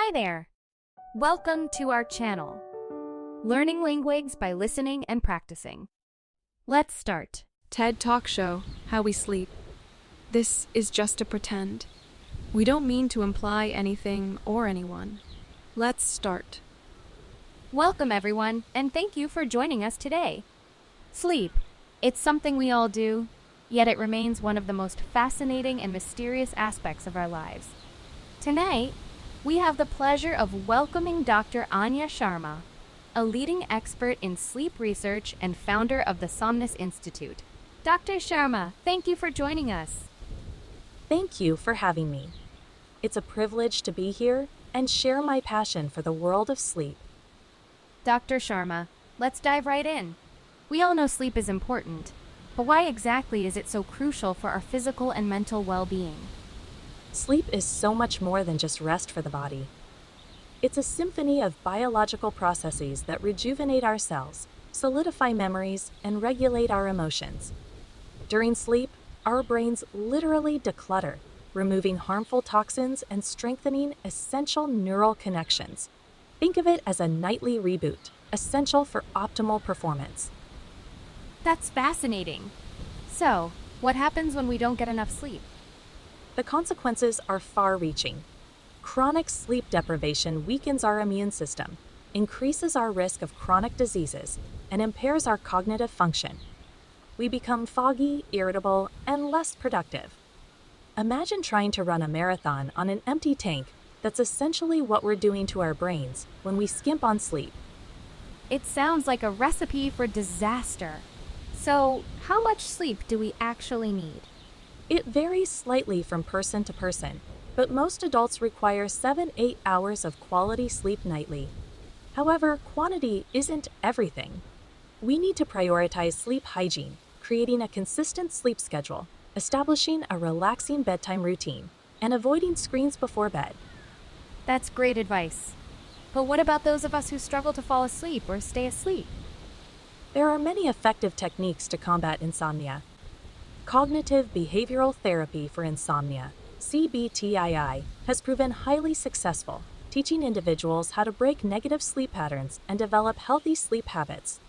Hi there! Welcome to our channel, Learning Languages by Listening and Practicing. Let's start. TED Talk Show, How We Sleep. This is just a pretend. We don't mean to imply anything or anyone. Let's start. Welcome everyone, and thank you for joining us today. Sleep. It's something we all do, yet it remains one of the most fascinating and mysterious aspects of our lives. Tonight, we have the pleasure of welcoming Dr. Anya Sharma, a leading expert in sleep research and founder of the Somnus Institute. Dr. Sharma, thank you for joining us. Thank you for having me. It's a privilege to be here and share my passion for the world of sleep. Dr. Sharma, let's dive right in. We all know sleep is important, but why exactly is it so crucial for our physical and mental well-being? Sleep is so much more than just rest for the body. It's a symphony of biological processes that rejuvenate our cells, solidify memories, and regulate our emotions. During sleep, our brains literally declutter, removing harmful toxins and strengthening essential neural connections. Think of it as a nightly reboot, essential for optimal performance. That's fascinating. So, what happens when we don't get enough sleep? The consequences are far-reaching. Chronic sleep deprivation weakens our immune system, increases our risk of chronic diseases, and impairs our cognitive function. We become foggy, irritable, and less productive. Imagine trying to run a marathon on an empty tank. That's essentially what we're doing to our brains when we skimp on sleep. It sounds like a recipe for disaster. So, how much sleep do we actually need? It varies slightly from person to person, but most adults require 7-8 hours of quality sleep nightly. However, quantity isn't everything. We need to prioritize sleep hygiene, creating a consistent sleep schedule, establishing a relaxing bedtime routine, and avoiding screens before bed. That's great advice. But what about those of us who struggle to fall asleep or stay asleep? There are many effective techniques to combat insomnia. Cognitive behavioral therapy for insomnia, CBTII, has proven highly successful, teaching individuals how to break negative sleep patterns and develop healthy sleep habits.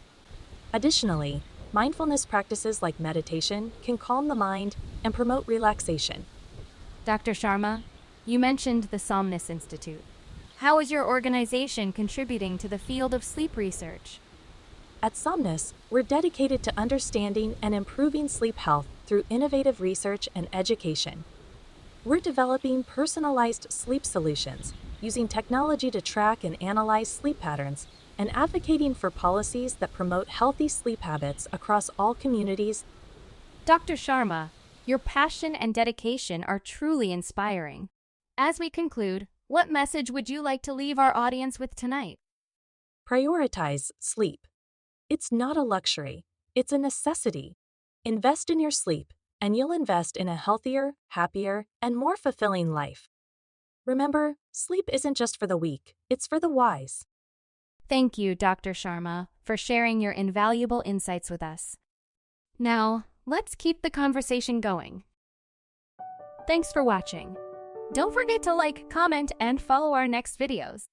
Additionally, mindfulness practices like meditation can calm the mind and promote relaxation. Dr. Sharma, you mentioned the Somnus Institute. How is your organization contributing to the field of sleep research? At Somnus, we're dedicated to understanding and improving sleep health through innovative research and education. We're developing personalized sleep solutions, using technology to track and analyze sleep patterns, and advocating for policies that promote healthy sleep habits across all communities. Dr. Sharma, your passion and dedication are truly inspiring. As we conclude, what message would you like to leave our audience with tonight? Prioritize sleep. It's not a luxury, it's a necessity. Invest in your sleep, and you'll invest in a healthier, happier, and more fulfilling life. Remember, sleep isn't just for the weak, it's for the wise. Thank you, Dr. Sharma, for sharing your invaluable insights with us. Now, let's keep the conversation going. Thanks for watching. Don't forget to like, comment, and follow our next videos.